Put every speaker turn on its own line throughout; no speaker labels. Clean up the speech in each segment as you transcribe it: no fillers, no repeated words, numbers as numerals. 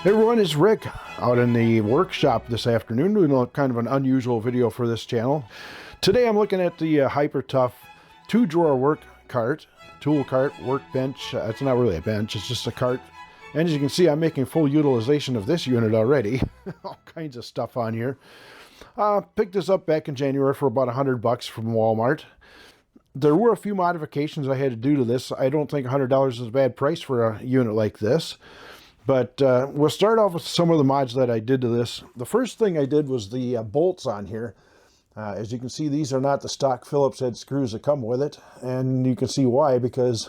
Hey everyone, it's Rick out in the workshop this afternoon doing kind of an unusual video for this channel. Today I'm looking at the Hyper Tough 2-drawer work cart, tool cart, workbench. It's not really a bench, it's just a cart. And as you can see, I'm making full utilization of this unit already. All kinds of stuff on here. Picked this up back in January for about $100 from Walmart. There were a few modifications I had to do to this. I don't think $100 is a bad price for a unit like this. But we'll start off with some of the mods that I did to this. The first thing I did was the bolts on here. As you can see, these are not the stock Phillips head screws that come with it. And you can see why, because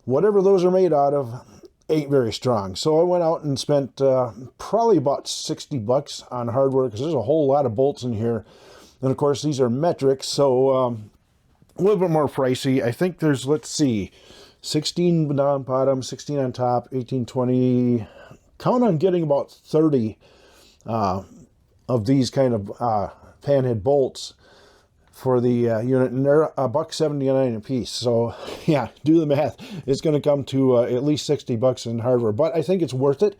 whatever those are made out of ain't very strong. So I went out and spent probably about $60 on hardware, because there's a whole lot of bolts in here. And of course, these are metric, so a little bit more pricey. I think there's, let's see, 16 on bottom, 16 on top, 18, 20. Count on getting about 30 of these kind of panhead bolts for the unit, and they're $1.79 a piece. So yeah, do the math. It's going to come to at least $60 in hardware, but I think it's worth it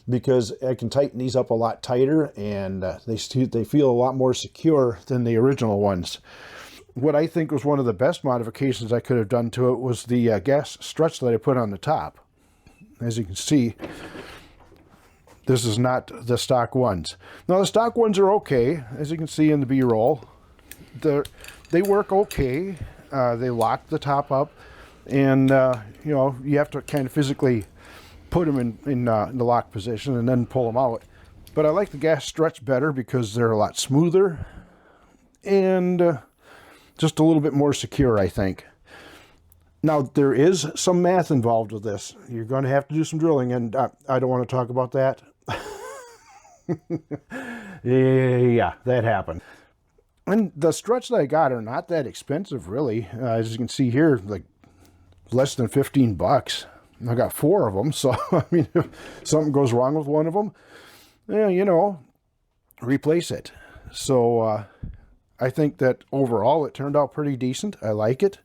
because I can tighten these up a lot tighter, and they feel a lot more secure than the original ones. What I think was one of the best modifications I could have done to it was the gas struts that I put on the top. As you can see, this is not the stock ones. Now the stock ones are okay, as you can see in the B-roll. They work okay. They lock the top up, and you know, you have to kind of physically put them in the lock position and then pull them out. But I like the gas struts better because they're a lot smoother and just a little bit more secure, I think. Now, there is some math involved with this. You're going to have to do some drilling, and I don't want to talk about that. Yeah, that happened. And the struts that I got are not that expensive, really. As you can see here, like less than $15. I got 4 of them, so I mean, if something goes wrong with one of them, yeah, you know, replace it. So I think that overall it turned out pretty decent. I like it.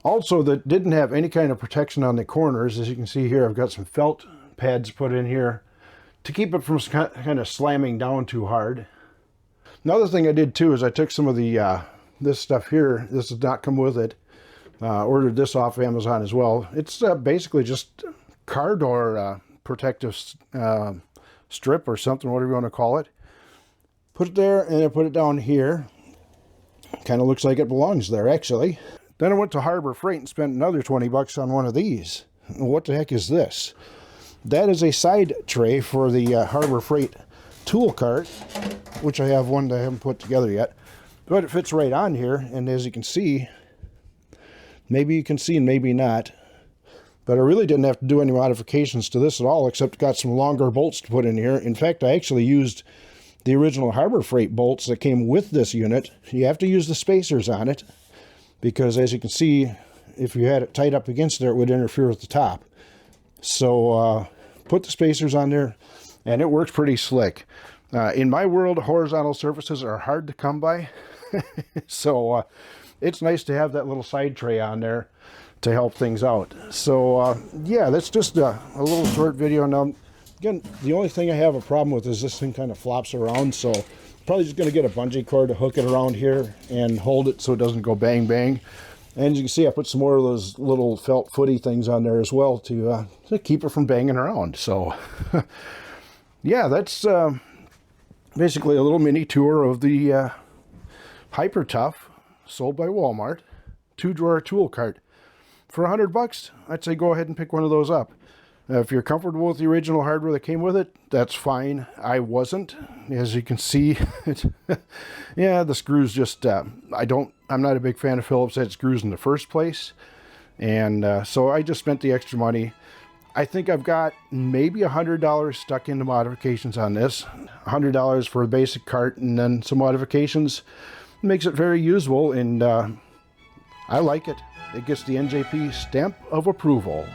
Also, that didn't have any kind of protection on the corners. As you can see here, I've got some felt pads put in here to keep it from kind of slamming down too hard. Another thing I did too is I took some of the this stuff here. This does not come with it. Ordered this off Amazon as well. It's basically just car door protective strip or something, whatever you want to call it. Put it there, and then put it down here. Kind of looks like it belongs there, actually. Then I went to Harbor Freight and spent another $20 on one of these. What the heck is this? That is a side tray for the Harbor Freight tool cart, which I have one that I haven't put together yet. But it fits right on here, and as you can see, maybe you can see and maybe not, but I really didn't have to do any modifications to this at all, except got some longer bolts to put in here. In fact, I actually used the original Harbor Freight bolts that came with this unit. You have to use the spacers on it, because as you can see, if you had it tight up against there, it would interfere with the top. So put the spacers on there, and it works pretty slick. In my world, horizontal surfaces are hard to come by. So it's nice to have that little side tray on there to help things out. So yeah, that's just a little short video. Now, again, the only thing I have a problem with is this thing kind of flops around, so probably just going to get a bungee cord to hook it around here and hold it so it doesn't go bang bang. And as you can see, I put some more of those little felt footy things on there as well to keep it from banging around. So yeah, that's basically a little mini tour of the Hyper Tough, sold by Walmart, 2-drawer tool cart. For $100, I'd say go ahead and pick one of those up. If you're comfortable with the original hardware that came with it, that's fine. I wasn't. As you can see, yeah, the screws just, I'm not a big fan of Phillips head screws in the first place. And so I just spent the extra money. I think I've got maybe $100 stuck into modifications on this. $100 for a basic cart, and then some modifications. Makes it very usable, and I like it. It gets the NJP stamp of approval.